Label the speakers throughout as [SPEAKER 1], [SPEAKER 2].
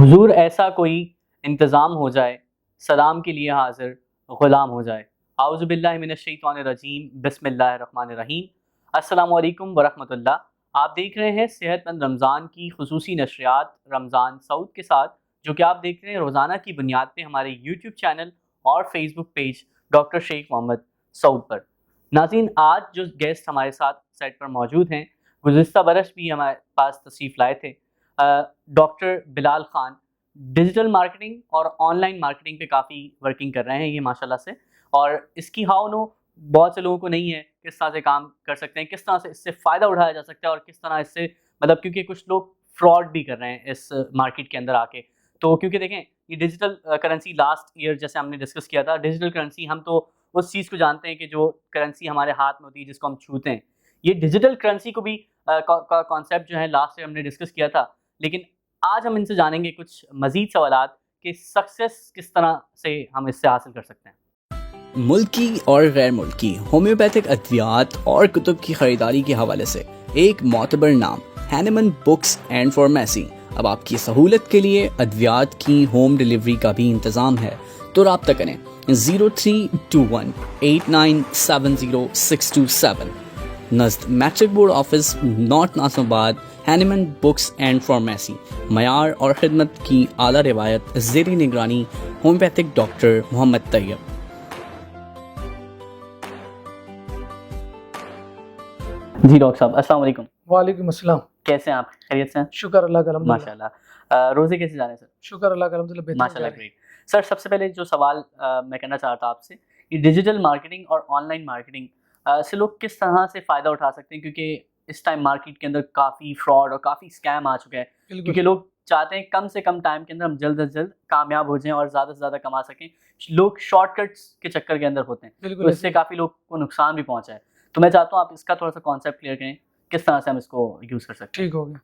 [SPEAKER 1] हुजूर ऐसा कोई इंतज़ाम हो जाए, सलाम के लिए हाज़िर ग़ुलाम हो जाए। आऊज़ु बिल्लाहि मिनश्शैतानिर्रजीम, बिस्मिल्लाहिर्रहमानिर्रहीम। अस्सलामु अलैकुम वरहमतुल्लाह। आप देख रहे हैं सेहतमंद रमज़ान की ख़ुसूसी नशरियात रमज़ान सऊद के साथ, जो कि आप देख रहे हैं रोज़ाना की बुनियाद पे हमारे यूट्यूब चैनल और Facebook page doctor Sheikh Mohammad Saud पर। नाज़रीन, आज जो गेस्ट हमारे साथ सेट पर मौजूद हैं, गुज़िश्ता बरस भी हमारे पास तशरीफ़ लाए थे। Doctor Bilal Khan digital marketing और ऑनलाइन मार्केटिंग पे काफ़ी वर्किंग कर रहे हैं ये माशाल्लाह से, और इसकी हाउ नो बहुत से लोगों को नहीं है किस तरह से काम कर सकते हैं, किस तरह से इससे फ़ायदा उठाया जा सकता है और किस तरह इससे मतलब क्योंकि कुछ लोग फ्रॉड भी कर रहे हैं इस मार्केट के अंदर आके। तो क्योंकि देखें ये डिजिटल करेंसी लास्ट ईयर जैसे हमने डिस्कस किया था, डिजिटल करेंसी हम तो उस चीज़ को जानते हैं कि जो करेंसी हमारे हाथ में होती है जिसको हम छूते हैं। ये डिजिटल करेंसी को भी का कॉन्सेप्ट जो है लास्ट ईयर हमने डिस्कस किया था। लेकिन आज हम इनसे जानेंगे कुछ मज़ीद सवालात कि सक्सेस किस तरह से हम इससे हासिल कर सकते हैं।
[SPEAKER 2] मुल्की और गैर मुल्की होम्योपैथिक अद्वियात और कुतुब की खरीदारी के हवाले से एक मोतबर नाम हैनेमन बुक्स एंड फार्मेसी अब आपकी सहूलत के लिए अद्वियात की होम डिलीवरी का भी इंतज़ाम है। तो रब्ता करें 0321897067 नज़द matric board office north Nazimabad. Hahnemann books and pharmacy मयार और खिदमत की आला रिवायत ज़ेरी निगरानी होम्योपैथिक डॉक्टर मोहम्मद तैयब।
[SPEAKER 1] जी डॉक्टर साहब, अस्सलाम वालेकुम।
[SPEAKER 3] वालेकुम अस्सलाम।
[SPEAKER 1] कैसे हैं आप? खैरियत से हैं?
[SPEAKER 3] शुक्र अल्लाह का अल्हम्दुलिल्लाह।
[SPEAKER 1] माशाल्लाह। रोज़े कैसे जा रहे हैं सर?
[SPEAKER 3] शुक्र अल्लाह का अल्हम्दुलिल्लाह बेहतरीन जा
[SPEAKER 1] माशाल्लाह,
[SPEAKER 3] रहे हैं।
[SPEAKER 1] ग्रेट। सर सबसे पहले जो सवाल मैं करना चाहता था आपसे, ये डिजिटल मार्केटिंग और ऑनलाइन मार्केटिंग से लोग किस तरह से फ़ायदा उठा सकते हैं? क्योंकि इस टाइम मार्केट के अंदर काफ़ी फ्रॉड और काफ़ी स्कैम आ चुका है। क्योंकि
[SPEAKER 3] बिल्कुल
[SPEAKER 1] लोग चाहते हैं कम से कम टाइम के अंदर हम जल्द से जल्द कामयाब हो जाएँ और ज़्यादा से ज़्यादा कमा सकें। लोग शॉर्टकट्स के चक्कर के अंदर होते हैं,
[SPEAKER 3] बिल्कुल
[SPEAKER 1] तो
[SPEAKER 3] ऐसे
[SPEAKER 1] इससे
[SPEAKER 3] ही।
[SPEAKER 1] काफ़ी लोग को नुकसान भी पहुँचा है। तो मैं चाहता हूँ आप इसका थोड़ा-सा कॉन्सेप्ट क्लियर करें, किस तरह से हम इसको यूज़ कर सकते हैं?
[SPEAKER 3] ठीक हो गया।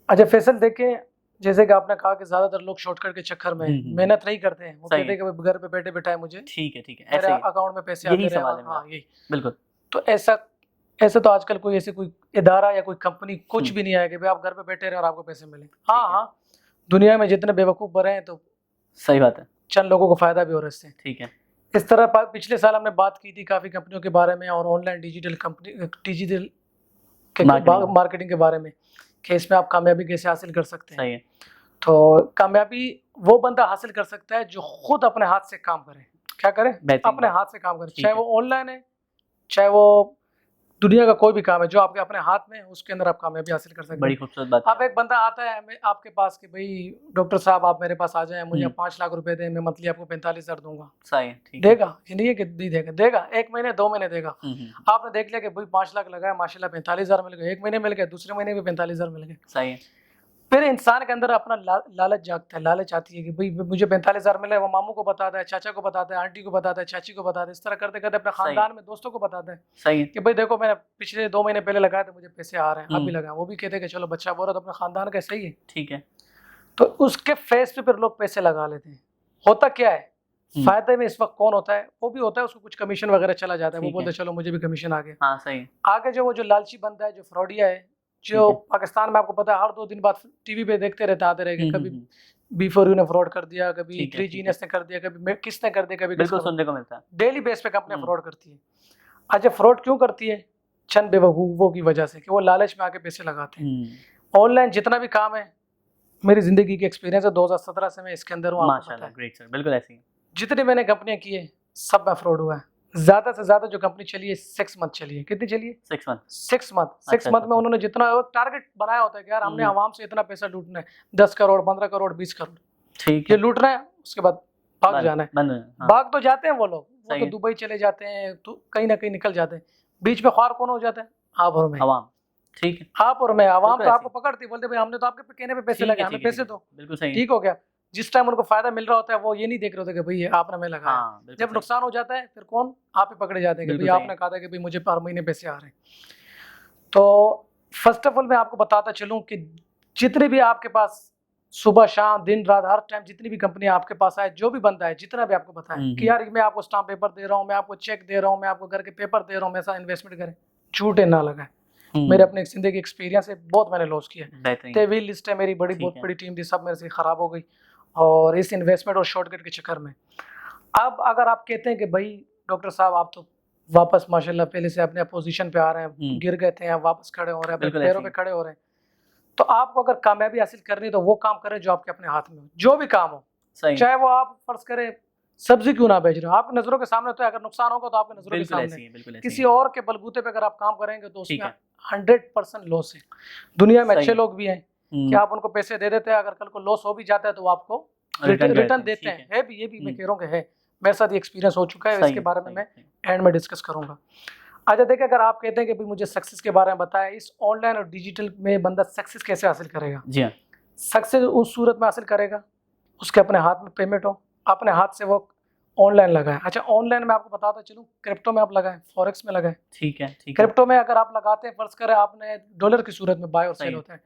[SPEAKER 3] अच्छा फैसल देखें, जैसे कि आपने कहा कि ज़्यादातर लोग शॉर्टकट के चक्कर में मेहनत नहीं करते हैं। वो
[SPEAKER 1] सही
[SPEAKER 3] कहते हैं कि घर पे बैठे-बैठाए मुझे
[SPEAKER 1] ठीक है, ठीक है।
[SPEAKER 3] मेरे
[SPEAKER 1] ऐसे ही
[SPEAKER 3] अकाउंट में पैसे
[SPEAKER 1] यही
[SPEAKER 3] आते रहे।
[SPEAKER 1] सवाल है
[SPEAKER 3] हाँ,
[SPEAKER 1] मेरा।
[SPEAKER 3] यही।
[SPEAKER 1] बिल्कुल।
[SPEAKER 3] तो ऐसा तो आजकल कोई ऐसे कोई इदारा या कोई कंपनी कुछ
[SPEAKER 1] हुँ।
[SPEAKER 3] भी नहीं आया कि भाई आप घर पे बैठे रहे और आपको पैसे मिले।
[SPEAKER 1] है।
[SPEAKER 3] हाँ, दुनिया में जितने बेवकूफ़ बने हैं तो
[SPEAKER 1] सही बात है।
[SPEAKER 3] चंद लोगों को फ़ायदा भी हो रहा है इससे।
[SPEAKER 1] ठीक है।
[SPEAKER 3] इस तरह पिछले साल हमने बात की थी काफ़ी कंपनियों के बारे में और ऑनलाइन डिजिटल के मार्केटिंग के बारे में कि इसमें आप कामयाबी कैसे हासिल कर सकते हैं।
[SPEAKER 1] सही है।
[SPEAKER 3] तो कामयाबी वो बंदा हासिल कर सकता है जो खुद अपने हाथ से काम करे। क्या करे?
[SPEAKER 1] बेहतरीन
[SPEAKER 3] अपने
[SPEAKER 1] बात।
[SPEAKER 3] हाथ से काम करे,
[SPEAKER 1] ठीक
[SPEAKER 3] चाहे
[SPEAKER 1] है।
[SPEAKER 3] वो ऑनलाइन है, चाहे वो दुनिया का कोई भी काम है जो आपके अपने हाथ में है, उसके अंदर आप कामयाबी हासिल कर सकते
[SPEAKER 1] बड़ी
[SPEAKER 3] हैं।
[SPEAKER 1] खूबसूरत बात
[SPEAKER 3] अब
[SPEAKER 1] है।
[SPEAKER 3] एक बंदा आता है आपके पास कि भाई डॉक्टर साहब आप मेरे पास आ जाएं, मुझे
[SPEAKER 1] हुँ।
[SPEAKER 3] 5 लाख रुपए दें, मैं मंथली आपको 45,000 दूंगा।
[SPEAKER 1] सही है, ठीक है।
[SPEAKER 3] देगा? ये नहीं है कि नहीं देगा, देगा 1 महीने 2 महीने देगा।
[SPEAKER 1] हुँ, हुँ।
[SPEAKER 3] आपने देख लिया कि भाई 5 लाख लगाया, माशाल्लाह 45,000 मिल गए, 1 महीने मिल गए, दूसरे महीने भी 45,000 मिल गए।
[SPEAKER 1] सही है।
[SPEAKER 3] फिर इंसान के अंदर अपना लालच जागता है, लालच आती है कि भाई मुझे 45,000 मिला है, वो मामू को बताता है, चाचा को बताता है, आंटी को बताता है, चाची को बताता है, इस तरह करते करते अपने
[SPEAKER 1] सही है।
[SPEAKER 3] खानदान में दोस्तों को बताता है
[SPEAKER 1] सही है।
[SPEAKER 3] कि भाई देखो मैंने पिछले 2 महीने पहले लगाया था, मुझे पैसे आ रहे हैं, अभी
[SPEAKER 1] हुँ।
[SPEAKER 3] लगा। वो भी कहते हैं कि चलो बच्चा बोल रहा तो अपने खानदान का सही है।
[SPEAKER 1] ठीक है।
[SPEAKER 3] तो उसके फेस पे फिर लोग पैसे लगा लेते हैं। होता क्या है, फायदे में इस वक्त कौन होता है? वो भी होता है, उसको कुछ कमीशन वगैरह चला जाता है, वो
[SPEAKER 1] ठीक
[SPEAKER 3] बोलते
[SPEAKER 1] है।
[SPEAKER 3] हैं चलो मुझे भी कमीशन आ गया।
[SPEAKER 1] हाँ, सही है।
[SPEAKER 3] आगे जो वो जो लालची बंदा है, जो फ्रॉडिया है, जो
[SPEAKER 1] ठीक है।
[SPEAKER 3] पाकिस्तान में आपको पता है हर 2 दिन बाद टीवी पे देखते रहते आते रहेंगे,
[SPEAKER 1] हुँ, हुँ,
[SPEAKER 3] कभी
[SPEAKER 1] हुँ।
[SPEAKER 3] B4U ने फ्रॉड कर दिया, कभी
[SPEAKER 1] ठीक है,
[SPEAKER 3] 3G
[SPEAKER 1] ठीक है।
[SPEAKER 3] ने कर दिया, कभी किसने कर दिया, कभी
[SPEAKER 1] बिल्कुल
[SPEAKER 3] किसने।
[SPEAKER 1] सुनने को मिलता है।
[SPEAKER 3] डेली बेस पे कंपनियां
[SPEAKER 1] हुँ।
[SPEAKER 3] फ्रॉड करती है। अच्छा फ्रॉड क्यों करती है? चंद बेवकूफों की वजह से कि वो लालच में आके पैसे लगाते हैं।
[SPEAKER 1] हुँ।
[SPEAKER 3] ऑनलाइन जितना भी काम है, मेरी जिंदगी की एक्सपीरियंस है, 2017 से मैं इसके अंदर हूँ, आपको पता
[SPEAKER 1] माशाल्लाह,
[SPEAKER 3] है।
[SPEAKER 1] ग्रेट सर, बिल्कुल ऐसे ही।
[SPEAKER 3] जितनी मैंने कंपनियां की है, सब में फ्रॉड हुआ है। ज्यादा से ज्यादा जो कंपनी चली है 6 मंथ चली है। कितनी चली है?
[SPEAKER 1] 6 मंथ।
[SPEAKER 3] 6 मंथ। 6
[SPEAKER 1] अच्छा,
[SPEAKER 3] मंथ
[SPEAKER 1] अच्छा,
[SPEAKER 3] में
[SPEAKER 1] अच्छा।
[SPEAKER 3] उन्होंने जितना टारगेट बनाया होता है कि यार हमने
[SPEAKER 1] हुँ।
[SPEAKER 3] आवाम से इतना पैसा लूटना है, 10 करोड़, 15 करोड़, 20 करोड़,
[SPEAKER 1] ठीक
[SPEAKER 3] ये
[SPEAKER 1] है।
[SPEAKER 3] लूटना है, उसके बाद भाग जाना है।
[SPEAKER 1] बंद हाँ।
[SPEAKER 3] भाग तो जाते हैं वो लोग, वो
[SPEAKER 1] सही
[SPEAKER 3] तो
[SPEAKER 1] है।
[SPEAKER 3] दुबई चले जाते हैं, तो कहीं ना कहीं निकल जाते हैं। बीच में ख्वार कौन हो जाता है? आप और मैं।
[SPEAKER 1] अवाम। ठीक है।
[SPEAKER 3] आप और मैं, आवाम
[SPEAKER 1] बिल्कुल
[SPEAKER 3] तो
[SPEAKER 1] ऐसे
[SPEAKER 3] आपको
[SPEAKER 1] ही।
[SPEAKER 3] पकड़ती, बोलते भाई हमने तो आपके कहने पे पैसे
[SPEAKER 1] ठीक
[SPEAKER 3] लगे,
[SPEAKER 1] है,
[SPEAKER 3] हमें
[SPEAKER 1] ठीक है,
[SPEAKER 3] पैसे
[SPEAKER 1] ठीक है।
[SPEAKER 3] दो।
[SPEAKER 1] बिल्कुल सही है।
[SPEAKER 3] ठीक हो गया। जिस टाइम उनको फायदा मिल रहा होता है वो ये नहीं देख रहे होते कि भाई ये आपने मैं लगाया।
[SPEAKER 1] हाँ, बिल्कुल
[SPEAKER 3] जब
[SPEAKER 1] सही।
[SPEAKER 3] नुकसान हो जाता है फिर कौन? आप ही पकड़े जाते हैं कि
[SPEAKER 1] बिल्कुल
[SPEAKER 3] भाई
[SPEAKER 1] सही
[SPEAKER 3] आपने
[SPEAKER 1] है।
[SPEAKER 3] कहा था कि भाई मुझे हर महीने पैसे आ रहे हैं। तो फर्स्ट ऑफ ऑल मैं आपको बताता चलूं कि जितने भी आपके पास सुबह शाम दिन रात हर टाइम जितनी भी कंपनी आपके पास आए, जो भी बंदा है, जितना भी आपको बताए
[SPEAKER 1] हुँ,
[SPEAKER 3] कि
[SPEAKER 1] हुँ।
[SPEAKER 3] यार मैं आपको स्टाम्प पेपर दे रहा हूँ, मैं आपको चेक दे रहा हूँ, मैं आपको घर के पेपर दे रहा हूँ, मैं ऐसा इन्वेस्टमेंट करें, झूठे ना लगाए। मेरे अपने जिंदगी एक्सपीरियंस है, बहुत मैंने लॉस किया है।
[SPEAKER 1] बेहतरीन।
[SPEAKER 3] तेवील लिस्ट है मेरी, बड़ी
[SPEAKER 1] ठीक
[SPEAKER 3] बहुत
[SPEAKER 1] है।
[SPEAKER 3] बड़ी टीम थी, सब मेरे से खराब हो गई और इस इन्वेस्टमेंट और शॉर्टकट के चक्कर में। अब अगर आप कहते हैं कि भाई डॉक्टर साहब आप तो वापस माशाल्लाह पहले से अपने पोजीशन पे आ रहे हैं, गिर गए थे, आप वापस खड़े हो रहे हैं, अपने
[SPEAKER 1] बिल्कुल
[SPEAKER 3] पैरों
[SPEAKER 1] ऐसे
[SPEAKER 3] पे खड़े हो रहे हैं, तो आपको अगर कामयाबी हासिल करनी है तो वो काम करें जो आपके अपने हाथ में हो, जो भी काम हो,
[SPEAKER 1] सही।
[SPEAKER 3] चाहे वो आप फर्ज करें सब्जी क्यों ना बेच रहे हो, आपकी नजरों के सामने तो है, अगर नुकसान होगा तो आपकी नजरों के
[SPEAKER 1] बिल्कुल
[SPEAKER 3] सामने
[SPEAKER 1] ऐसी है, बिल्कुल ऐसी
[SPEAKER 3] किसी
[SPEAKER 1] है।
[SPEAKER 3] और के बलबूते पे अगर आप काम करेंगे तो
[SPEAKER 1] ठीक
[SPEAKER 3] उसमें
[SPEAKER 1] है।
[SPEAKER 3] 100% लॉस है। दुनिया में
[SPEAKER 1] सही
[SPEAKER 3] अच्छे
[SPEAKER 1] है।
[SPEAKER 3] लोग भी हैं कि आप उनको पैसे दे देते हैं, अगर कल को लॉस हो भी जाता है तो वो आपको
[SPEAKER 1] रिटर्न
[SPEAKER 3] रिटर्न
[SPEAKER 1] करते हैं,
[SPEAKER 3] देते
[SPEAKER 1] ठीक
[SPEAKER 3] हैं। है भी, ये भी मैं
[SPEAKER 1] हम्म।
[SPEAKER 3] कह रहा हूँ कि है, मेरे साथ ये एक्सपीरियंस हो चुका है,
[SPEAKER 1] सही
[SPEAKER 3] इसके
[SPEAKER 1] है,
[SPEAKER 3] बारे में
[SPEAKER 1] सही
[SPEAKER 3] मैं
[SPEAKER 1] है, सही
[SPEAKER 3] एंड में डिस्कस करूंगा। अच्छा देखिए, अगर आप कहते हैं कि भाई मुझे सक्सेस के बारे में बताएं, इस ऑनलाइन और डिजिटल में बंदा सक्सेस कैसे हासिल करेगा?
[SPEAKER 1] जी हाँ।
[SPEAKER 3] सक्सेस उस सूरत में हासिल करेगा उसके अपने हाथ में पेमेंट हो, अपने हाथ से वो ऑनलाइन लगाए। अच्छा ऑनलाइन में आपको बताता चलूँ, क्रिप्टो में आप लगाएं, फॉरेक्स में लगाएं।
[SPEAKER 1] ठीक है, ठीक है।
[SPEAKER 3] क्रिप्टो में अगर आप लगाते हैं, फर्ज करें आपने डॉलर की सूरत में बाय और
[SPEAKER 1] सही
[SPEAKER 3] सेल
[SPEAKER 1] है।
[SPEAKER 3] होता है,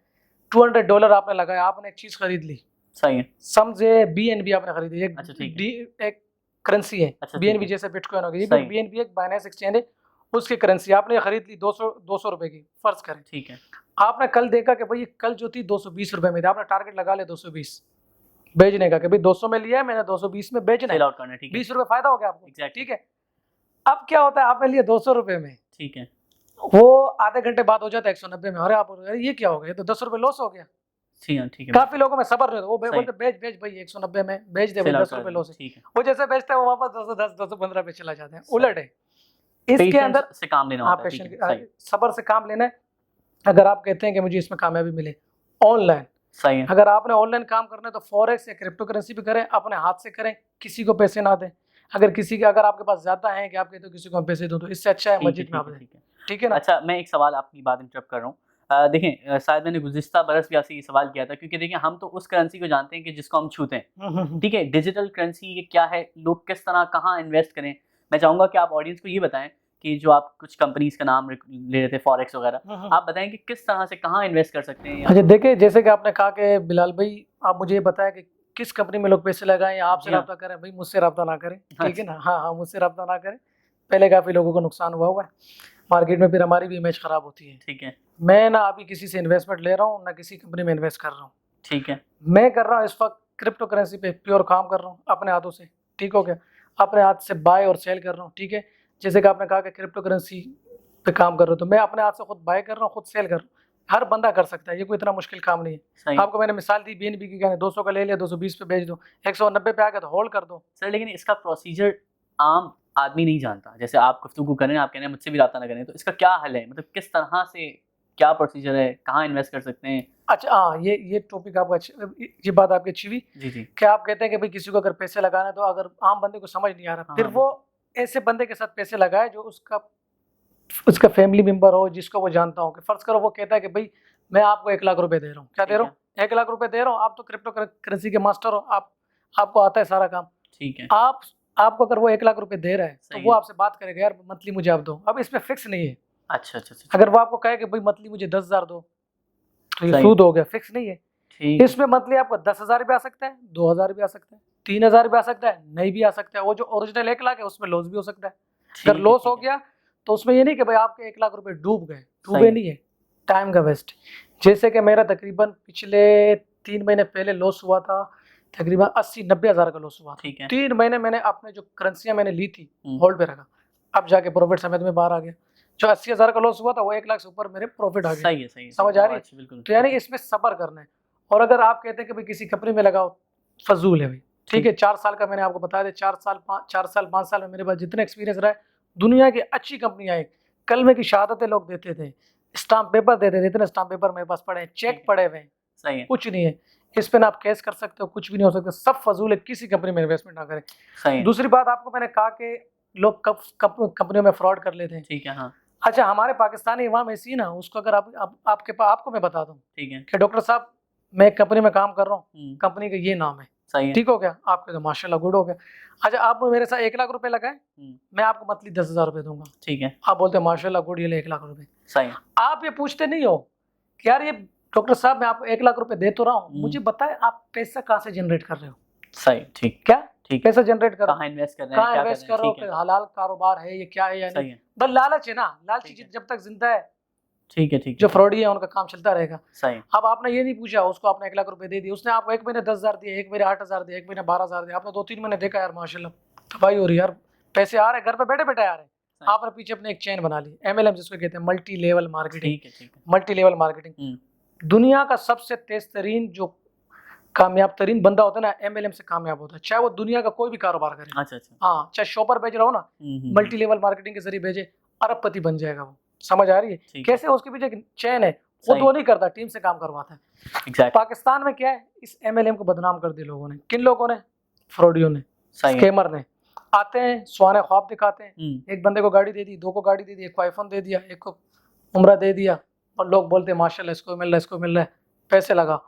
[SPEAKER 3] $200 आपने लगाया, आपने एक चीज खरीद ली,
[SPEAKER 1] सही है।
[SPEAKER 3] समझे BNB आपने खरीदी, एक
[SPEAKER 1] अच्छा, ठीक है।
[SPEAKER 3] एक करेंसी है,
[SPEAKER 1] अच्छा, ठीक
[SPEAKER 3] BNB
[SPEAKER 1] है।
[SPEAKER 3] जैसे बिटकॉइन हो गई,
[SPEAKER 1] सही।
[SPEAKER 3] BNB एक बाइनेंस एक्सचेंज है, उसकी करेंसी आपने खरीद ली 200 रुपए की, फर्ज करें।
[SPEAKER 1] ठीक है।
[SPEAKER 3] आपने कल देखा कि भाई ये कल जो थी 220 रुपए में थी, आपने टारगेट लगा लिया 220 बेचने का, कि भाई 200 में लिया है मैंने, 220 में बेचना
[SPEAKER 1] सेल
[SPEAKER 3] है,
[SPEAKER 1] आउट करना है, ठीक है।
[SPEAKER 3] 20 रुपए फायदा हो गया आपको।
[SPEAKER 1] Exactly.
[SPEAKER 3] ठीक है, अब क्या होता है, आपने लिया 200 रुपए में,
[SPEAKER 1] ठीक है।
[SPEAKER 3] वो आधे घंटे बाद हो जाता है 190 में, अरे आप अरे ये क्या हो गया, ये तो 10 रुपए लॉस हो गया।
[SPEAKER 1] जी हाँ, ठीक है।
[SPEAKER 3] काफी लोगों में सबर नहीं होता, वो
[SPEAKER 1] सही।
[SPEAKER 3] बोलते बेच बेच भाई 190 में बेच दे भाई,
[SPEAKER 1] सेल आउट
[SPEAKER 3] 10
[SPEAKER 1] कर
[SPEAKER 3] रुपए
[SPEAKER 1] देना,
[SPEAKER 3] लॉस है।
[SPEAKER 1] ठीक है।
[SPEAKER 3] वो जैसे बेचते हैं वो वापस 210 215 पे चला जाते हैं,
[SPEAKER 1] सही।
[SPEAKER 3] उलट है इसके
[SPEAKER 1] Patience
[SPEAKER 3] अंदर।
[SPEAKER 1] से काम लेना
[SPEAKER 3] हाँ
[SPEAKER 1] होता है, ठीक है।
[SPEAKER 3] पेशेंट,
[SPEAKER 1] सही।
[SPEAKER 3] सबर से काम लेना है। अगर आप कहते हैं कि मुझे इसमें कामयाबी मिले ऑनलाइन,
[SPEAKER 1] सही है।
[SPEAKER 3] अगर आपने ऑनलाइन काम करना है तो फॉरेक्स या क्रिप्टो करेंसी भी करें, अपने हाथ से करें, किसी को पैसे ना दें। अगर किसी के, अगर आपके पास ज्यादा है कि आप कहते हो किसी को हम पैसे दूं, तो इससे अच्छा है
[SPEAKER 1] ठीक है,
[SPEAKER 3] मस्जिद में
[SPEAKER 1] ठीक
[SPEAKER 3] आप
[SPEAKER 1] है,
[SPEAKER 3] दें।
[SPEAKER 1] ठीक है।
[SPEAKER 3] ठीक है ना?
[SPEAKER 1] अच्छा, मैं एक सवाल आपकी बात इंटरप्ट कर रहा हूँ। देखें, शायद मैंने गुज़िश्ता बरस भी आपसे ये सवाल किया था, क्योंकि देखिए हम तो उस करेंसी को जानते हैं कि जिसको हम छूते हैं, ठीक है। डिजिटल करेंसी ये क्या है, लोग किस तरह कहाँ इन्वेस्ट करें? मैं चाहूँगा कि आप ऑडियंस को ये बताएं कि जो आप कुछ कंपनीज का नाम ले रहे थे फॉरेक्स वगैरह, आप बताएं कि किस तरह से कहाँ इन्वेस्ट कर सकते हैं।
[SPEAKER 3] अच्छा देखिए, जैसे कि आपने कहा कि बिलाल भाई आप मुझे ये बताया कि किस कंपनी में लोग पैसे लगाएं या आपसे
[SPEAKER 1] जी हाँ।
[SPEAKER 3] रब्ता करें, भाई मुझसे रब्ता ना करें, ठीक है
[SPEAKER 1] अच्छा।
[SPEAKER 3] ना? हाँ हाँ, मुझसे रब्ता ना करें, पहले काफ़ी लोगों को नुकसान हुआ है मार्केट में, फिर हमारी भी इमेज खराब होती है।
[SPEAKER 1] ठीक है,
[SPEAKER 3] मैं ना अभी किसी से इन्वेस्टमेंट ले रहा हूँ, ना किसी कंपनी में इन्वेस्ट कर रहा हूँ।
[SPEAKER 1] ठीक है।
[SPEAKER 3] मैं कर रहा हूँ इस वक्त क्रिप्टो करेंसी पे प्योर काम कर रहा हूँ अपने हाथों से, ठीक हो गया? अपने हाथ से बाय और सेल कर रहा हूँ, ठीक है? जैसे कि आपने कहा कि क्रिप्टो करेंसी पे काम कर रहे हो, तो मैं अपने हाथ से खुद बाय कर रहा हूँ, खुद सेल कर रहा हूँ। हर बंदा कर सकता है, ये कोई इतना मुश्किल काम नहीं है।
[SPEAKER 1] सही।
[SPEAKER 3] आपको मैंने मिसाल दी BNB की, कहने 200 का ले लिया, 220 पे बेच दो, 190 पे आ गया तो होल्ड कर दो।
[SPEAKER 1] सर लेकिन इसका प्रोसीजर आम आदमी नहीं जानता। जैसे आप गुफ्तगू कर रहे हैं, आप कह रहे हैं मुझसे भी रब्ता ना करें, तो इसका क्या हल है? मतलब किस तरह से, क्या प्रोसीजर है, कहाँ इन्वेस्ट कर सकते हैं?
[SPEAKER 3] अच्छा हाँ, ये टॉपिक आपका ये बात आपकी अच्छी हुई
[SPEAKER 1] जी, जी।
[SPEAKER 3] कि आप कहते हैं कि भाई किसी को अगर पैसे लगाना है, तो अगर आम बंदे को समझ नहीं आ रहा,
[SPEAKER 1] हाँ,
[SPEAKER 3] फिर
[SPEAKER 1] हाँ,
[SPEAKER 3] वो ऐसे बंदे के साथ पैसे लगाए जो उसका फैमिली मेंबर हो, जिसको वो जानता हो। कि फर्ज करो वो कहता है कि भाई मैं आपको 1 लाख रुपए दे रहा हूँ, क्या दे
[SPEAKER 1] ठीक
[SPEAKER 3] रहा हूँ? 1 लाख रुपए दे रहा हूँ, आप तो क्रिप्टो करेंसी के मास्टर हो, आपको आता है सारा काम।
[SPEAKER 1] ठीक है।
[SPEAKER 3] आपको अगर वो 1 लाख रुपए दे रहा है, तो
[SPEAKER 1] सही
[SPEAKER 3] वो
[SPEAKER 1] है।
[SPEAKER 3] आपसे बात करेगा, यार मंथली मुझे आप दो। अब इसमें फिक्स नहीं है।
[SPEAKER 1] अच्छा, अच्छा, अच्छा।
[SPEAKER 3] अगर वो आपको कहे कि भाई मंथली मुझे 10,000 दो, तो ये
[SPEAKER 1] सही।
[SPEAKER 3] सूद हो गया, फिक्स नहीं है।
[SPEAKER 1] ठीक।
[SPEAKER 3] इसमें मंथली आपको 10,000 भी आ सकता है, 2,000 भी आ सकता है, 3,000 भी आ सकता है, नहीं भी आ सकता है। वो जो ओरिजिनल 1 लाख है उसमें लॉस भी हो सकता है। अगर
[SPEAKER 1] ठीक है,
[SPEAKER 3] लॉस
[SPEAKER 1] ठीक
[SPEAKER 3] हो
[SPEAKER 1] है।
[SPEAKER 3] गया तो उसमें ये नहीं कि भाई आपके 1 लाख रुपए डूब गए,
[SPEAKER 1] सही
[SPEAKER 3] डूबे
[SPEAKER 1] है।
[SPEAKER 3] नहीं है, टाइम का वेस्ट। जैसे कि मेरा तकरीबन पिछले 3 महीने पहले लॉस हुआ था, तकरीबन 80-90 हज़ार का लॉस हुआ था।
[SPEAKER 1] ठीक है।
[SPEAKER 3] 3 महीने मैंने अपने जो करेंसियां मैंने ली थी
[SPEAKER 1] हम्म।
[SPEAKER 3] होल्ड पे रखा, अब जाके प्रॉफिट समेत में बाहर आ गया। जो 80,000 का लॉस हुआ था, वो 1 लाख से ऊपर मेरे प्रॉफिट आ गया।
[SPEAKER 1] सही है, सही है।
[SPEAKER 3] समझ आ रही है?
[SPEAKER 1] अच्छा, बिल्कुल।
[SPEAKER 3] तो यानी इसमें सब्र करना है। और अगर आप कहते हैं कि भाई किसी कंपनी में लगाओ, फजूल है भाई। ठीक है, 4 साल का मैंने आपको बताया था, 4 साल 5 साल में मेरे पास जितने एक्सपीरियंस रहा है, दुनिया की अच्छी कंपनियां हैं, कलमे की शहादतें लोग देते थे, स्टाम्प पेपर देते थे, इतने स्टाम्प पेपर मेरे पास पड़े हैं,
[SPEAKER 1] ठीक
[SPEAKER 3] चेक
[SPEAKER 1] है।
[SPEAKER 3] पड़े हुए हैं,
[SPEAKER 1] सही है।
[SPEAKER 3] कुछ नहीं है। इस पे ना आप कैश कर सकते हो, कुछ भी नहीं हो सकता, सब फजूल है, किसी कंपनी में इन्वेस्टमेंट ना करें।
[SPEAKER 1] सही है।
[SPEAKER 3] दूसरी बात आपको मैंने कहा कि लोग कब कंपनियों में फ्रॉड कर लेते हैं।
[SPEAKER 1] ठीक है। हाँ।
[SPEAKER 3] अच्छा हमारे पाकिस्तानी इमाम ऐसी है ना, उसको अगर आपको मैं बता दूं
[SPEAKER 1] ठीक है।
[SPEAKER 3] कि डॉक्टर साहब मैं एक कंपनी में काम कर रहा हूँ, कंपनी का ये नाम है,
[SPEAKER 1] सही है।
[SPEAKER 3] ठीक हो गया? आपके तो माशाल्लाह गुड हो गया। अच्छा आप मेरे साथ 1 लाख रुपए लगाए, मैं आपको मंथली 10,000 रुपए दूंगा।
[SPEAKER 1] ठीक है।
[SPEAKER 3] आप बोलते हैं माशाल्लाह गुड, ये ले 1 लाख रुपए।
[SPEAKER 1] सही है।
[SPEAKER 3] आप ये पूछते नहीं हो कि यार ये डॉक्टर साहब मैं आपको 1 लाख रुपए दे तो रहा हूँ, मुझे बताए आप पैसा कहाँ से जनरेट कर रहे हो?
[SPEAKER 1] सही। ठीक।
[SPEAKER 3] क्या
[SPEAKER 1] ठीक।
[SPEAKER 3] पैसा जनरेट कर रहे हो?
[SPEAKER 1] कहाँ इन्वेस्ट कर रहे हैं,
[SPEAKER 3] कहाँ
[SPEAKER 1] क्या
[SPEAKER 3] इन्वेस्ट
[SPEAKER 1] कर
[SPEAKER 3] कर
[SPEAKER 1] रहे
[SPEAKER 3] रहे
[SPEAKER 1] हैं?
[SPEAKER 3] हो? हलाल कारोबार है ये, क्या है या
[SPEAKER 1] सही
[SPEAKER 3] नहीं?
[SPEAKER 1] है।
[SPEAKER 3] बस लालच है ना, लालची
[SPEAKER 1] ठीक है।
[SPEAKER 3] जब तक जिंदा है
[SPEAKER 1] ठीक है, ठीक
[SPEAKER 3] जो
[SPEAKER 1] है,
[SPEAKER 3] फ्रॉडी है उनका काम चलता रहेगा।
[SPEAKER 1] सही है,
[SPEAKER 3] अब आपने ये नहीं पूछा उसको आपने 1 लाख रुपए दे दिए, उसने आपको एक महीने 10,000 दिए, एक महीने 8,000 दिए, एक महीने 12,000 दिए, आपने 2-3 महीने देखा यार माशाल्लाह तबाही हो रही है यार, पैसे आ रहे हैं घर पे बैठे बैठे आ रहे हैं, आपने पीछे अपने एक चेन बना ली, MLM जिसको कहते हैं, मल्टी लेवल मार्केटिंग।
[SPEAKER 1] ठीक है, ठीक है,
[SPEAKER 3] मल्टी लेवल मार्केटिंग दुनिया का सबसे तेज तरीन जो कामयाब तरीन बंदा होता है ना, MLM से कामयाब होता है, चाहे वो दुनिया का कोई भी कारोबार करे।
[SPEAKER 1] अच्छा, अच्छा,
[SPEAKER 3] हाँ, चाहे शॉपर भेज रहा हो ना, मल्टी लेवल मार्केटिंग के जरिए भेजे, अरबपति बन जाएगा वो। समझ आ रही है
[SPEAKER 1] ठीक है,
[SPEAKER 3] कैसे? उसके पीछे एक चैन है, खुद
[SPEAKER 1] सही।
[SPEAKER 3] वो नहीं करता, टीम से काम करवाता है।
[SPEAKER 1] एग्जैक्टली,
[SPEAKER 3] पाकिस्तान में क्या है, इस MLM को बदनाम कर दिया लोगों ने। किन लोगों ने? फ्रॉडियों ने,
[SPEAKER 1] सही है,
[SPEAKER 3] स्कैमर ने। आते हैं सुहाने ख्वाब दिखाते हैं,
[SPEAKER 1] हम्म,
[SPEAKER 3] एक बंदे को गाड़ी दे दी, 2 को गाड़ी दे दी, एक को आईफोन दे दिया, एक को उम्रा दे दिया, और लोग बोलते हैं माशाल्लाह इसको मिल रहा है, इसको मिल रहा है, पैसे लगा।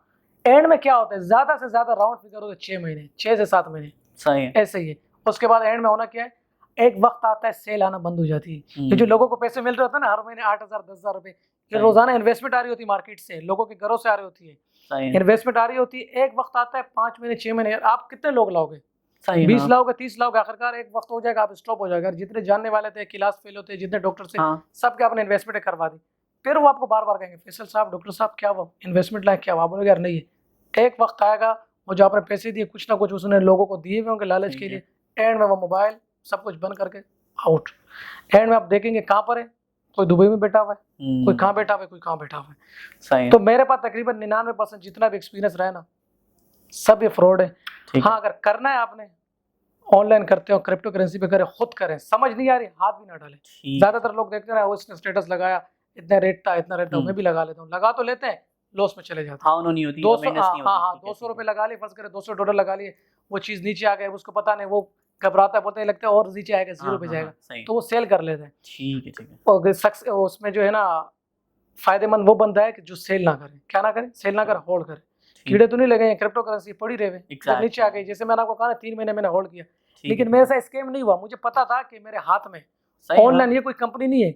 [SPEAKER 3] एंड में क्या होता है, ज्यादा से ज्यादा राउंड फिगर होता है 6 महीने, 6 से 7 महीने,
[SPEAKER 1] सही है,
[SPEAKER 3] ऐसे ही है। उसके बाद एंड में होना क्या है, एक वक्त आता है सेल आना बंद हो जाती है। ये जो लोगों को पैसे मिल रहे होते हैं ना हर महीने 8,000 10,000 रुपए, ये
[SPEAKER 1] सही।
[SPEAKER 3] रोजाना इन्वेस्टमेंट आ रही होती है मार्केट से, लोगों के घरों से आ रही होती है,
[SPEAKER 1] सही है,
[SPEAKER 3] इन्वेस्टमेंट आ रही होती है। एक वक्त आता है 5 महीने 6 महीने, यार आप कितने लोग लाओगे?
[SPEAKER 1] सही है,
[SPEAKER 3] 20
[SPEAKER 1] हाँ,
[SPEAKER 3] लाओगे, 30 लाओगे, आखिरकार एक वक्त हो जाएगा आप स्टॉप हो जाएगा। जितने जानने वाले थे, क्लास फेल होते, जितने डॉक्टर से,
[SPEAKER 1] हाँ,
[SPEAKER 3] सबके आपने इन्वेस्टमेंट करवा दी। फिर वो आपको बार बार कहेंगे फैसल साहब, डॉक्टर साहब क्या वो इन्वेस्टमेंट लाए, क्या हुआ? आप बोलोगे यार नहीं है। एक वक्त आएगा वो जो आपने पैसे दिए कुछ ना कुछ उसने लोगों को दिए हुए होंगे लालच
[SPEAKER 1] ठीक
[SPEAKER 3] के
[SPEAKER 1] है।
[SPEAKER 3] लिए, एंड में वो मोबाइल सब कुछ बंद करके आउट। एंड में आप देखेंगे कहाँ पर है, कोई दुबई में बैठा हुआ है, कोई कहाँ बैठा हुआ है, कोई कहाँ बैठा हुआ है।
[SPEAKER 1] सही है,
[SPEAKER 3] तो मेरे पास तकरीबन 99% जितना भी एक्सपीरियंस रहा है ना, सब ये फ्रॉड है।
[SPEAKER 1] ठीक
[SPEAKER 3] हाँ, अगर करना है आपने, ऑनलाइन करते हो, क्रिप्टो करेंसी पे करें, खुद करें, समझ नहीं आ रही हाथ भी ना डालें।
[SPEAKER 1] ठीक,
[SPEAKER 3] ज्यादातर लोग देखते हैं ना, वो इसने स्टेटस लगाया, इतना रेट था, इतना रेट था,
[SPEAKER 1] हम्म।
[SPEAKER 3] मैं भी लगा लेता हूँ, लगा तो लेते हैं, लॉस में चले जाते हैं।
[SPEAKER 1] हाँ, उन्होंने नहीं होती,
[SPEAKER 3] 200
[SPEAKER 1] awareness
[SPEAKER 3] हाँ
[SPEAKER 1] नहीं
[SPEAKER 3] हाँ
[SPEAKER 1] होती,
[SPEAKER 3] हाँ,
[SPEAKER 1] ठीक है,
[SPEAKER 3] 200
[SPEAKER 1] ठीक
[SPEAKER 3] रुपए
[SPEAKER 1] है,
[SPEAKER 3] लगा लिए, फर्ज करें $200 लगा लिए, वो चीज नीचे आ गई, उसको पता नहीं, वो घबराता है, बोलते हैं लगता है और नीचे आएगा,
[SPEAKER 1] हाँ,
[SPEAKER 3] 0 पे
[SPEAKER 1] हाँ,
[SPEAKER 3] जाएगा,
[SPEAKER 1] हाँ, सही,
[SPEAKER 3] तो वो सेल कर लेते हैं।
[SPEAKER 1] ठीक है, ठीक है,
[SPEAKER 3] और उसमें जो है ना, फायदेमंद वो बंदा है कि जो सेल ना करे, क्या ना करे, सेल ना करे, होल्ड करे। कीड़े तो नहीं लगे हैं, क्रिप्टो करेंसी पड़ी रहे, जब
[SPEAKER 1] Exactly.
[SPEAKER 3] नीचे आ गई, जैसे मैंने आपको कहा ना 3 महीने मैंने होल्ड किया,
[SPEAKER 1] ठीक
[SPEAKER 3] लेकिन
[SPEAKER 1] है,
[SPEAKER 3] मेरे साथ स्कैम नहीं हुआ, मुझे पता था कि मेरे हाथ में
[SPEAKER 1] सही है,
[SPEAKER 3] ऑनलाइन, ये कोई कंपनी नहीं है,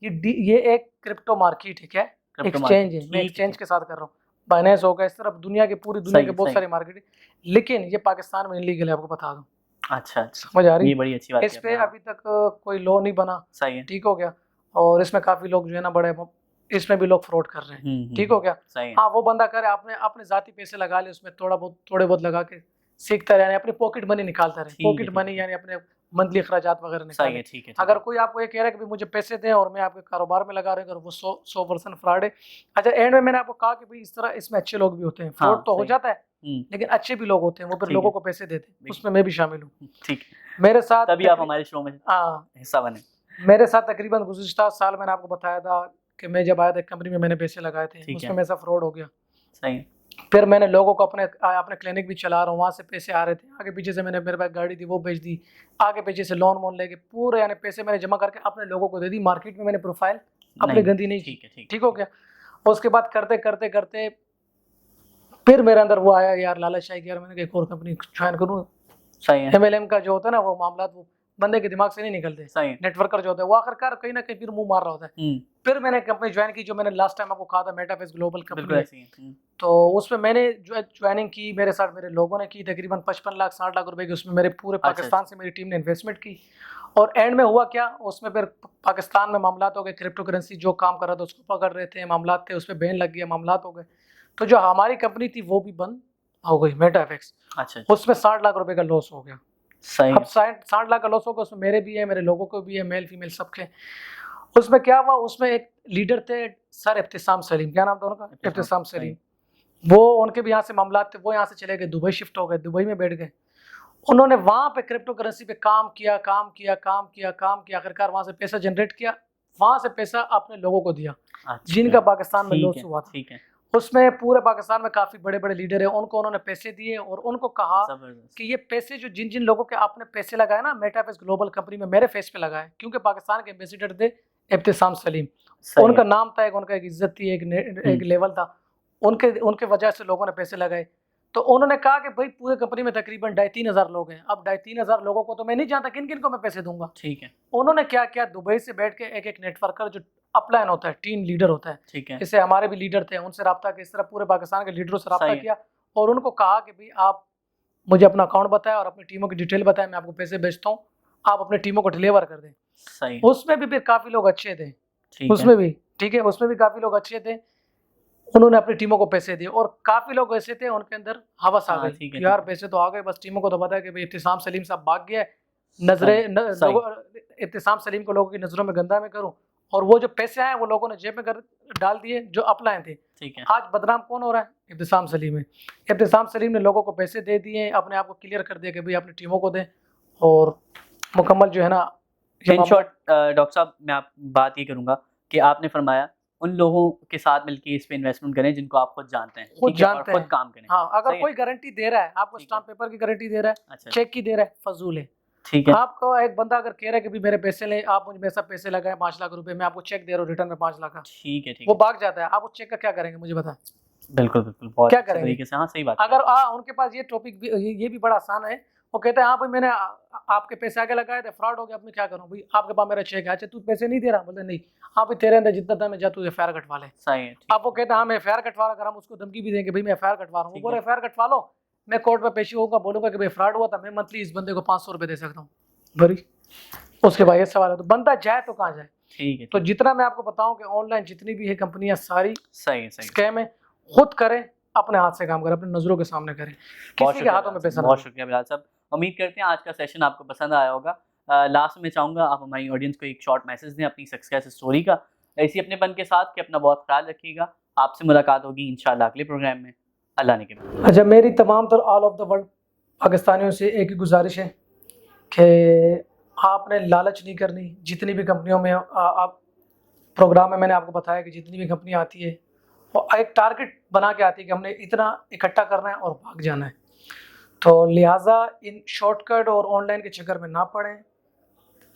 [SPEAKER 3] ये एक क्रिप्टो मार्केट है, क्या
[SPEAKER 1] क्रिप्टो
[SPEAKER 3] एक्सचेंज है,
[SPEAKER 1] मार्केट,
[SPEAKER 3] मैं
[SPEAKER 1] ठीक
[SPEAKER 3] एक्सचेंज
[SPEAKER 1] है,
[SPEAKER 3] के साथ कर रहा हूँ, बाइनेंस होगा, इस तरफ दुनिया के पूरी दुनिया
[SPEAKER 1] सही,
[SPEAKER 3] के बहुत
[SPEAKER 1] सही।
[SPEAKER 3] सारे मार्केट है, लेकिन ये पाकिस्तान में इलीगल है, आपको बता दूं।
[SPEAKER 1] अच्छा, अच्छा,
[SPEAKER 3] समझ आ रही
[SPEAKER 1] ये बड़ी अच्छी बात
[SPEAKER 3] इस
[SPEAKER 1] है
[SPEAKER 3] पे
[SPEAKER 1] आपने,
[SPEAKER 3] अभी तक कोई लॉ नहीं बना,
[SPEAKER 1] सही है,
[SPEAKER 3] ठीक हो गया, और इसमें काफी लोग जो है ना बड़े, इसमें भी लोग फ्रॉड कर रहे हैं, ठीक हो गया।
[SPEAKER 1] सही है,
[SPEAKER 3] हाँ, वो बंदा करे, आपने अपने जाती पैसे लगा ले उसमें, थोड़े बहुत लगा के सीखता रहे, यानी अपनी पॉकेट मनी निकालता रहे,
[SPEAKER 1] ठीक है,
[SPEAKER 3] पॉकेट
[SPEAKER 1] ठीक
[SPEAKER 3] मनी
[SPEAKER 1] है।
[SPEAKER 3] यानी अपने मंथली अखराजात वगैरह
[SPEAKER 1] सही
[SPEAKER 3] निकाले।
[SPEAKER 1] है, ठीक है, ठीक
[SPEAKER 3] अगर
[SPEAKER 1] है,
[SPEAKER 3] कोई आपको ये कह रहा है कि भाई मुझे पैसे दें और मैं आपके कारोबार में लगा रहा हूँ, वो 100% फ्रॉड है। अच्छा, एंड में मैंने आपको कहा कि भाई इस तरह इसमें अच्छे लोग भी होते हैं, फ्रॉड
[SPEAKER 1] हाँ,
[SPEAKER 3] तो हो
[SPEAKER 1] सही।
[SPEAKER 3] जाता है, लेकिन अच्छे भी लोग होते हैं, वो फिर
[SPEAKER 1] ठीक
[SPEAKER 3] लोगों
[SPEAKER 1] है।
[SPEAKER 3] को पैसे देते हैं,
[SPEAKER 1] बिल्कुल।
[SPEAKER 3] उसमें मैं भी शामिल हूँ।
[SPEAKER 1] ठीक है,
[SPEAKER 3] मेरे साथ
[SPEAKER 1] तभी आप हमारे शो में
[SPEAKER 3] हाँ,
[SPEAKER 1] हिस्सा बने,
[SPEAKER 3] मेरे साथ तकरीबन गुज़िश्ता साल मैंने आपको बताया था कि मैं जब आया था कंपनी में, मैंने पैसे लगाए थे,
[SPEAKER 1] ठीक
[SPEAKER 3] उसमें
[SPEAKER 1] है।
[SPEAKER 3] मेरे साथ फ्रॉड हो गया।
[SPEAKER 1] सही है,
[SPEAKER 3] फिर मैंने लोगों को अपने क्लिनिक भी चला रहा हूँ, वहाँ से पैसे आ रहे थे, आगे पीछे से मैंने, मेरे पास गाड़ी थी वो बेच दी, आगे पीछे से लोन लेके पूरे यानी पैसे मैंने जमा करके अपने लोगों को दे दी, मार्केट में मैंने प्रोफाइल अपनी गंदी नहीं की,
[SPEAKER 1] ठीक है, ठीक है,
[SPEAKER 3] ठीक हो गया। उसके बाद करते करते करते फिर मेरे अंदर वो आया यार, लालच आई कि यार मैंने एक और कंपनी ज्वाइन करूँ।
[SPEAKER 1] सही है,
[SPEAKER 3] MLM का जो होता है ना, वो मामला वो बंदे के दिमाग से नहीं निकलते,
[SPEAKER 1] सही है,
[SPEAKER 3] नेटवर्कर जो होता है वो आखिरकार कहीं ना कहीं फिर मुंह मार रहा होता है। फिर मैंने कंपनी ज्वाइन की, जो मैंने लास्ट टाइम आपको कहा था, मेटाफेस ग्लोबल
[SPEAKER 1] बिल्कुल
[SPEAKER 3] कंपनी है।
[SPEAKER 1] ऐसी है,
[SPEAKER 3] तो उसमें मैंने जो ज्वाइनिंग की, मेरे साथ मेरे लोगों ने की, तकरीबन 55 लाख 60 लाख रुपए की, उसमें मेरे पूरे पाकिस्तान से मेरी टीम ने इन्वेस्टमेंट की। और एंड में हुआ क्या, उसमें फिर पाकिस्तान में मामला हो गए, क्रिप्टो करेंसी जो काम कर रहा था उसको पकड़ रहे थे, मामला थे, उस पर बैन लग गया, मामला हो गए। तो जो हमारी कंपनी थी वो भी बंद हो गई, मेटाफेक्स,
[SPEAKER 1] अच्छा,
[SPEAKER 3] उसमें 60 लाख रुपए का लॉस हो गया।
[SPEAKER 1] सही
[SPEAKER 3] अब 60 लाख का लॉस होगा, उसमें मेरे भी है, मेरे लोगों को भी है, मेल फीमेल सबके। उसमें क्या हुआ, उसमें एक लीडर थे सर इब्तिसाम सलीम, क्या नाम था उनका, इब्तिसाम सलीम, वो उनके भी यहाँ से मामला थे, वो यहाँ से चले गए, दुबई शिफ्ट हो गए, दुबई में बैठ गए। उन्होंने वहाँ पे क्रिप्टो करेंसी पे काम किया, आखिरकार वहाँ से पैसा जनरेट किया, वहाँ से पैसा अपने लोगों को दिया, जिनका पाकिस्तान में लॉस हुआ था।
[SPEAKER 1] ठीक है,
[SPEAKER 3] उसमें पूरे पाकिस्तान में काफी बड़े बड़े लीडर हैं, उनको उन्होंने पैसे दिए और उनको कहा कि ये पैसे जो जिन जिन लोगों के आपने पैसे लगाए ना मेटाफेस ग्लोबल कंपनी में, मेरे फेस पे लगाए, क्योंकि पाकिस्तान के एम्बेसडर थे इब्तिसाम सलीम, उनका नाम था, उनका एक इज्जत थी, एक लेवल था, उनके वजह से लोगों ने पैसे लगाए। तो उन्होंने कहा कि भाई पूरे कंपनी में तकरीबन 2,500 लोग हैं, अब 2,500 लोगों को तो मैं नहीं जानता किन किन को मैं पैसे दूंगा।
[SPEAKER 1] ठीक है,
[SPEAKER 3] उन्होंने क्या किया, दुबई से बैठ के एक नेटवर्कर जो अपलाइन होता है, टीम लीडर होता है,
[SPEAKER 1] ठीक है,
[SPEAKER 3] जैसे हमारे भी लीडर थे, उनसे रब्ता किया, इस तरह पूरे पाकिस्तान के लीडरों से रब्ता किया और उनको कहा कि भाई आप मुझे अपना अकाउंट बताएं और अपनी टीमों की डिटेल बताएं, मैं आपको पैसे भेजता हूँ, आप अपनी टीमों को डिलीवर कर दें।
[SPEAKER 1] सही,
[SPEAKER 3] उसमें भी फिर काफी लोग अच्छे थे,
[SPEAKER 1] ठीक
[SPEAKER 3] उसमें भी ठीक है, उसमें भी काफ़ी लोग अच्छे थे, उन्होंने अपनी टीमों को पैसे दिए, और काफ़ी लोग ऐसे थे उनके अंदर हवस आ
[SPEAKER 1] हाँ,
[SPEAKER 3] गई
[SPEAKER 1] ठीक है,
[SPEAKER 3] कि
[SPEAKER 1] ठीक
[SPEAKER 3] यार
[SPEAKER 1] है।
[SPEAKER 3] पैसे तो आ गए, बस टीमों को तो पता है कि भाई इब्तिसाम सलीम साहब भाग गया है, नजरें
[SPEAKER 1] सही।
[SPEAKER 3] इब्तिसाम सलीम को लोगों की नज़रों में गंदा मैं करूं, और वो जो पैसे आए वो लोगों ने जेब में कर डाल दिए जो अपलाइन थे।
[SPEAKER 1] ठीक है।
[SPEAKER 3] आज बदनाम कौन हो रहा है? इब्तिसाम सलीम है। इब्तिसाम सलीम ने लोगों को पैसे दे दिए, अपने आप को क्लियर कर दिया कि भाई अपनी टीमों को दें, और मुकम्मल जो है ना ये
[SPEAKER 1] इन शॉर्ट डॉक्टर साहब, मैं आप बात ये करूँगा कि आपने फरमाया उन लोगों के साथ मिलके इस पे इन्वेस्टमेंट करें जिनको आप खुद जानते हैं,
[SPEAKER 3] खुद
[SPEAKER 1] ठीक है? और
[SPEAKER 3] जानते
[SPEAKER 1] खुद
[SPEAKER 3] हैं।
[SPEAKER 1] काम करें।
[SPEAKER 3] हाँ, अगर
[SPEAKER 1] सही है?
[SPEAKER 3] कोई गारंटी दे रहा है आपको,
[SPEAKER 1] ठीक है।
[SPEAKER 3] स्टाम्प पेपर की गारंटी दे रहा है,
[SPEAKER 1] अच्छा,
[SPEAKER 3] चेक की दे रहा है, फजूल है।
[SPEAKER 1] ठीक है।
[SPEAKER 3] आपको एक बंदा अगर कह रहा है कि भाई मेरे पैसे लें, आप मुझे मेरे साथ पैसे लगाए 5 लाख रुपए, मैं आपको चेक दे रहा हूँ रिटर्न में 5 लाख का,
[SPEAKER 1] ठीक है, ठीक
[SPEAKER 3] वो
[SPEAKER 1] है।
[SPEAKER 3] भाग जाता है, आप उस चेक का क्या करेंगे मुझे बताएं?
[SPEAKER 1] बिल्कुल, बिल्कुल। बहुत
[SPEAKER 3] क्या
[SPEAKER 1] अच्छे
[SPEAKER 3] करेंगे?
[SPEAKER 1] तरीके से, हाँ, सही बात है।
[SPEAKER 3] अगर उनके पास ये टॉपिक भी, ये भी बड़ा आसान है, वो कहते हैं हाँ भाई मैंने आपके पैसे आगे लगाए थे, फ्रॉड हो गया, अब मैं क्या करूँ? भाई आपके पास मेरा चेक है, अच्छा तू पैसे नहीं दे रहा? बोलते नहीं, हाँ भाई तेरे अंदर जितना दम है जा तू एफआईआर कटवा ले।
[SPEAKER 1] सही है, ठीक
[SPEAKER 3] अब वो कहते हैं हाँ मैं एफआईआर कटवा रहा, अगर हम उसको धमकी भी देंगे भाई मैं एफआईआर कटवा रहा हूँ, वो
[SPEAKER 1] ठीक
[SPEAKER 3] बोले
[SPEAKER 1] है।
[SPEAKER 3] एफआईआर कटवा लो, मैं कोर्ट में पेशी होऊंगा, बोलूंगा कि भाई फ्रॉड हुआ था, मैं मंथली इस बंदे को 500 रुपये दे सकता हूँ भरी। उसके बाद ये सवाल है, तो बंदा जाए तो कहाँ जाए?
[SPEAKER 1] ठीक है,
[SPEAKER 3] तो
[SPEAKER 1] ठीक।
[SPEAKER 3] जितना मैं आपको बताऊं कि ऑनलाइन जितनी भी है कंपनियां सारी
[SPEAKER 1] सही है, सही है।
[SPEAKER 3] स्कैम है, खुद करें, अपने हाथ से काम करें, अपनी नज़रों के सामने करें,
[SPEAKER 1] बहुत
[SPEAKER 3] किसी के
[SPEAKER 1] शुक्रिया
[SPEAKER 3] हाथों में
[SPEAKER 1] बिलाल
[SPEAKER 3] पैसा
[SPEAKER 1] साहब,
[SPEAKER 3] ना
[SPEAKER 1] बहुत
[SPEAKER 3] दे।
[SPEAKER 1] शुक्रिया बिलाल साहब। उम्मीद करते हैं आज का सेशन आपको पसंद आया होगा। लास्ट में चाहूँगा आप हमारी ऑडियंस को एक शॉर्ट मैसेज दें अपनी सक्सेस स्टोरी का, इसी अपनेपन के साथ कि अपना बहुत ख्याल रखिएगा। आपसे मुलाकात होगी इंशाल्लाह अगले प्रोग्राम में। अल्लाह ने के बाद।
[SPEAKER 3] अच्छा, मेरी तमाम तर ऑल ऑफ द वर्ल्ड पाकिस्तानियों से एक ही गुजारिश है कि आपने लालच नहीं करनी। जितनी भी कंपनियों में आप प्रोग्राम में मैंने आपको बताया कि जितनी भी कंपनी आती है वो एक टारगेट बना के आती है कि हमने इतना इकट्ठा करना है और भाग जाना है, तो लिहाजा इन शॉर्टकट और ऑनलाइन के चक्कर में ना पड़ें।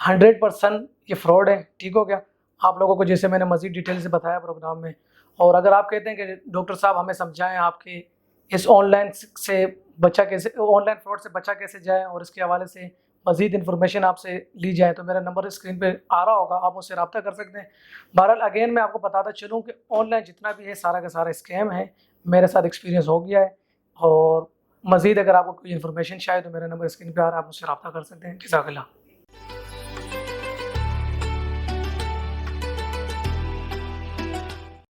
[SPEAKER 3] 100% ये फ्रॉड है, ठीक हो गया? आप लोगों को जैसे मैंने मज़ीद डिटेल से बताया प्रोग्राम में, और अगर आप कहते हैं कि डॉक्टर साहब हमें समझाएं आपके इस ऑनलाइन से बचा कैसे, ऑनलाइन फ्रॉड से बचा कैसे जाए, और इसके हवाले से मज़ीद इन्फॉर्मेशन आपसे ली जाए, तो मेरा नंबर स्क्रीन पे आ रहा होगा, आप मुझसे रब्ता कर सकते हैं। बहरहाल अगेन मैं आपको बताता चलूँ कि ऑनलाइन जितना भी है सारा का सारा स्कैम है, मेरे साथ एक्सपीरियंस हो गया है। और मज़ीद अगर आपको कोई इन्फॉर्मेशन चाहिए तो मेरा नंबर स्क्रीन पे आ रहा है, आप मुझसे रब्ता कर सकते हैं। जज़ाकल्लाह।